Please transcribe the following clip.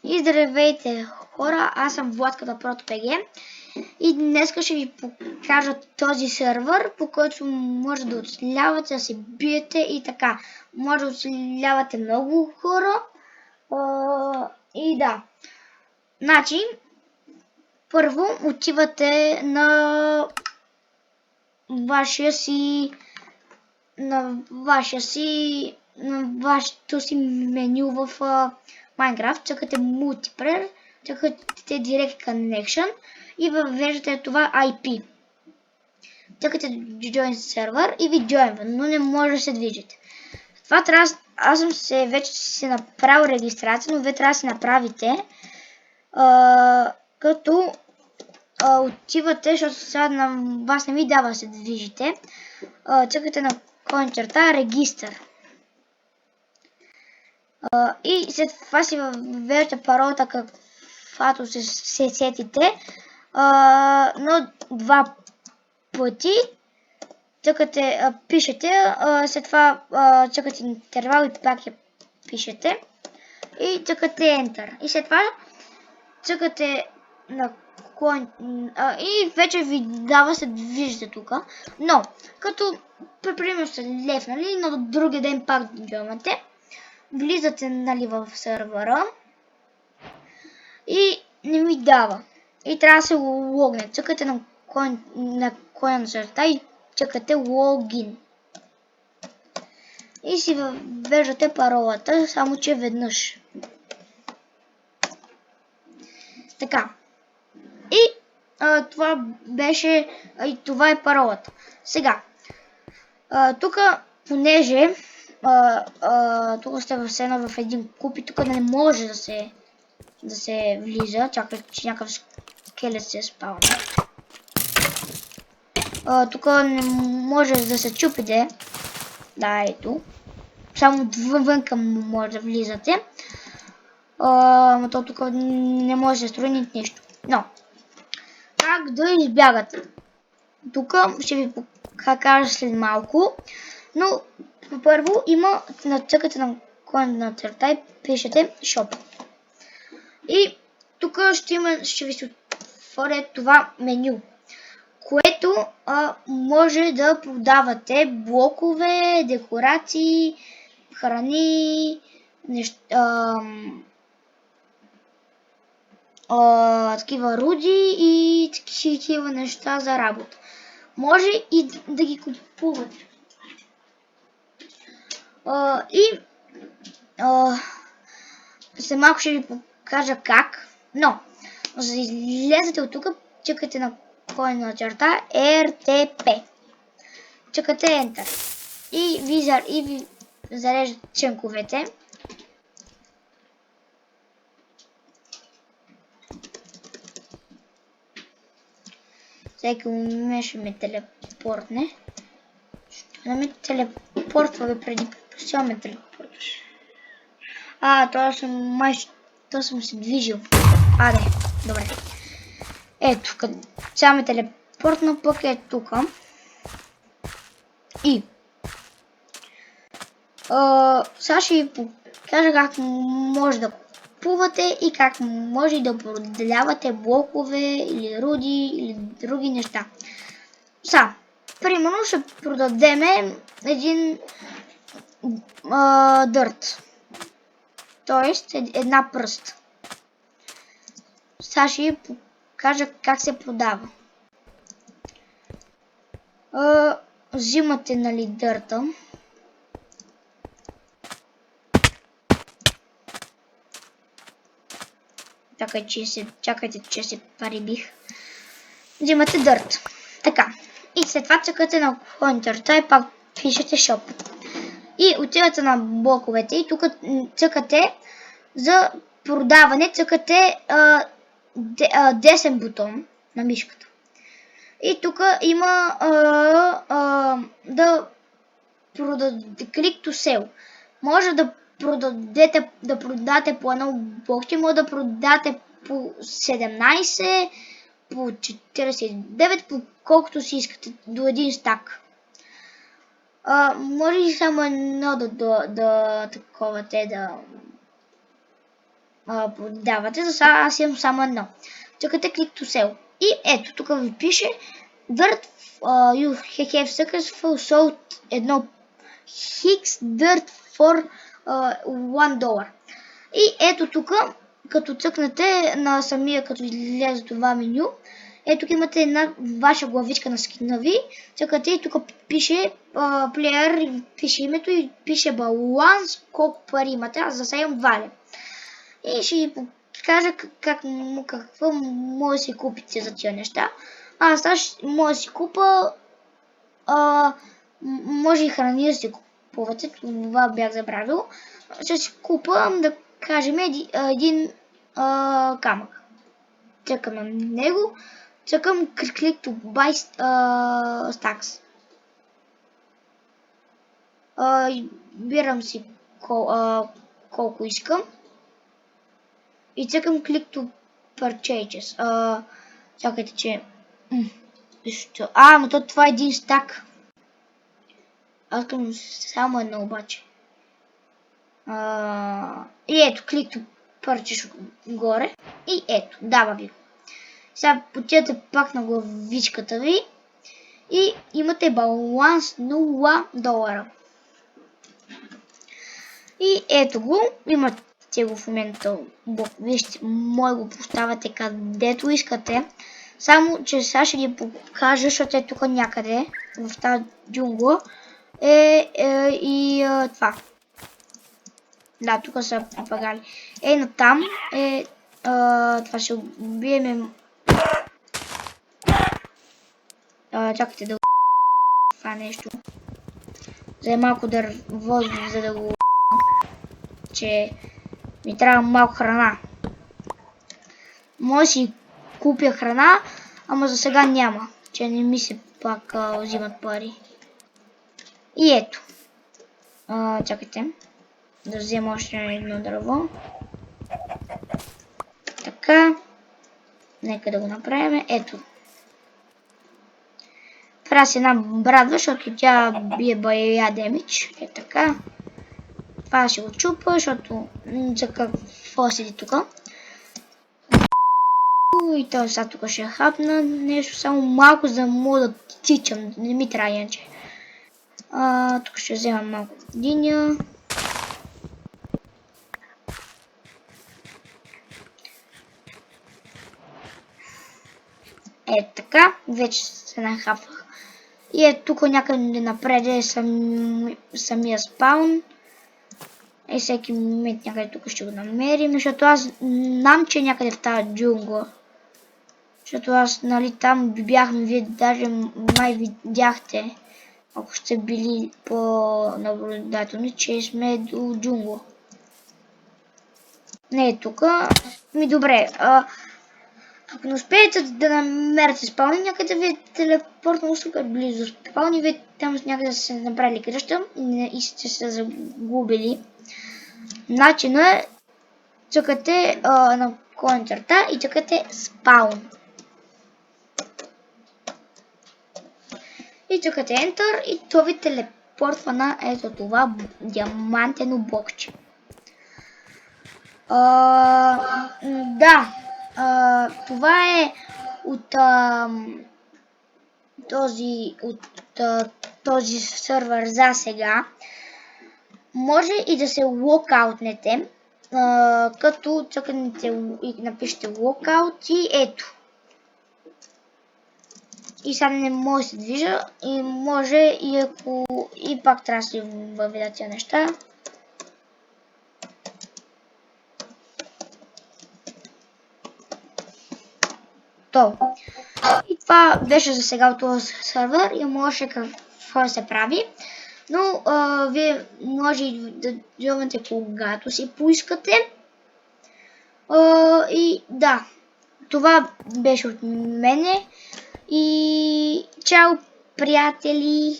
И здравейте хора, аз съм Владката ProtoPG и днес ще ви покажа този сервер, по който може да оцелявате, да се биете и така. Може да оцелявате много хора. И да. Значи, първо отивате на вашето си меню в Minecraft, цъкате Multiplayer, цъкате Direct Connection и въвеждате това IP. Цъкате Join Server и ви joinва, но не може да се движите. Това трябва, аз съм вече си направил регистрация, но вие трябва да си направите, като отивате, защото сега на вас не ви дава да се движите, цъкате на коин-черта регистър. И след това си въвеждате паролата, каквато се сетите, но 2 пъти. Цъкате, пишете, след това цъкате интервал и пак я пишете и цъкате Enter. И след това цъкате на коин и вече ви дава се движите тук. Но, като примерно сте левнали, но до другия ден пак джойнате, влизате нали в сервера и не ми дава. И трябва да се логне. Цъкате на коин-черта и чакате логин. И си въвеждате паролата, само че веднъж. Така. И това беше, и това е паролата. Сега. Тук, понеже тук сте в един куп и тук не може да се влиза, чакай, че някакъв скелет се спавна. Тук не може да се чупите. Да, ето. Само вънка може да влизате. Но то тук не може да се строи нищо. Но, как да избягате? Тук ще ви покажа след малко. Но, първо има, нацъкате на коин-черта и пишете Shop. И тук ще ви се отворя това меню, което може да продавате блокове, декорации, храни, такива руди и такива неща за работа. Може и да ги купувате. След малко ще ви покажа как, но за да излезете от тук, чакате на коин-черта RTP. Чакате Enter. И ви зареждат ченковете. Всеки момент ще ме телепортне. Ще да ме телепортва бе преди. Сега ме телепортваш. То съм се движил. Добре. Ето, сега ме телепортна, пък е тук. И сега ще ви покажа как може да купувате и как може да продавате блокове или руди или други неща. Сега, примерно ще продадеме един дърт. Тоест една пръст. Сега ще ви покажа как се продава. Взимате нали дърта. Чакайте, че се парибих. Взимате дърт. Така. И след това цъкате на коин-черта и пак пишете Shop. И отивате на блоковете и тук цъкате за продаване, цъкате десен бутон на мишката. И тук има Click to Sell. Може да продадете по едно блокче, може да продадете по 17, по 49, по колкото си искате, до един стак. Може и само едно да таковате, давате. За сега аз имам само едно. Цъкате click to sell. И ето, тук ви пише Dirt, you have successful sold едно Hicks Dirt for $1. И ето тук, като цъкнете на самия, като излезе това меню, ето тук имате една ваша главичка на скина ви, цъкате и тук пише плеер, пише името и пише баланс, колко пари имате, аз за сега имам 2 лева. И ще ви покажа какво може да си купите за тия неща. Аз сега може да си купа, може и храни да си купувате, това бях забравил. Ще си купам, да кажем, един камък. Цъкам на него, цъкам click to buy stacks. Бирам си колко искам. И цъкам click to purchases. Чакайте, че... но това е един стак. Аз искам само едно обаче. И ето, click to purchase горе. И ето, дава ви го. Сега потирате пак на главичката ви. И имате баланс $0. И ето го, имате го в момента, вижте, може го поставяте където искате. Само, че сега ще ги покажа, защото е тук някъде, в тази джунгла, и това. Да, тук са напагали. Натам това ще убием. Чакайте да това нещо. За малко дърво, за да го... че ми трябва малко храна. Може да си купя храна, ама за сега няма, че не ми се пак взимат пари. И ето. Чакайте. Да взема още едно дърво. Така. Нека да го направим. Ето. Трябва си една брадва, защото тя бие бая демидж. Така. Това ще го чупа, защото за какво седи тук. И то сега тук ще хапна нещо, само малко, за да мога да тичам. Не ми трябва иначе. Тук ще взема малко диня. Така, вече се нахапвах. И тук някъде напред е самия спаун. Всеки момент някъде тук ще го намерим, защото аз знам, че някъде в тази джунгла. Защото аз, нали, там бяхме, вие даже май видяхте, ако сте били по-наблюдателни, че сме до джунгла. Не е тук. Добре. Ако не успеете да намерите спални, някъде ви е телепортна услуга близо спални, вие там някъде сте направили къща и сте се загубили. Начинът е, цъкате на контърта и цъкате спаун. И цъкате Enter и то ви телепортва на ето това диамантено блокче. Да. Това е от този сървър за сега. Може и да се локаутнете, като цъкнете и напишете локаут и ето. И сега не може да се движа и може и ако и пак трябва да си въведа тия неща. И това беше за сега от този сървър и може какво да се прави. Но вие може и да вземете когато си поискате. И да, това беше от мене. И чао, приятели!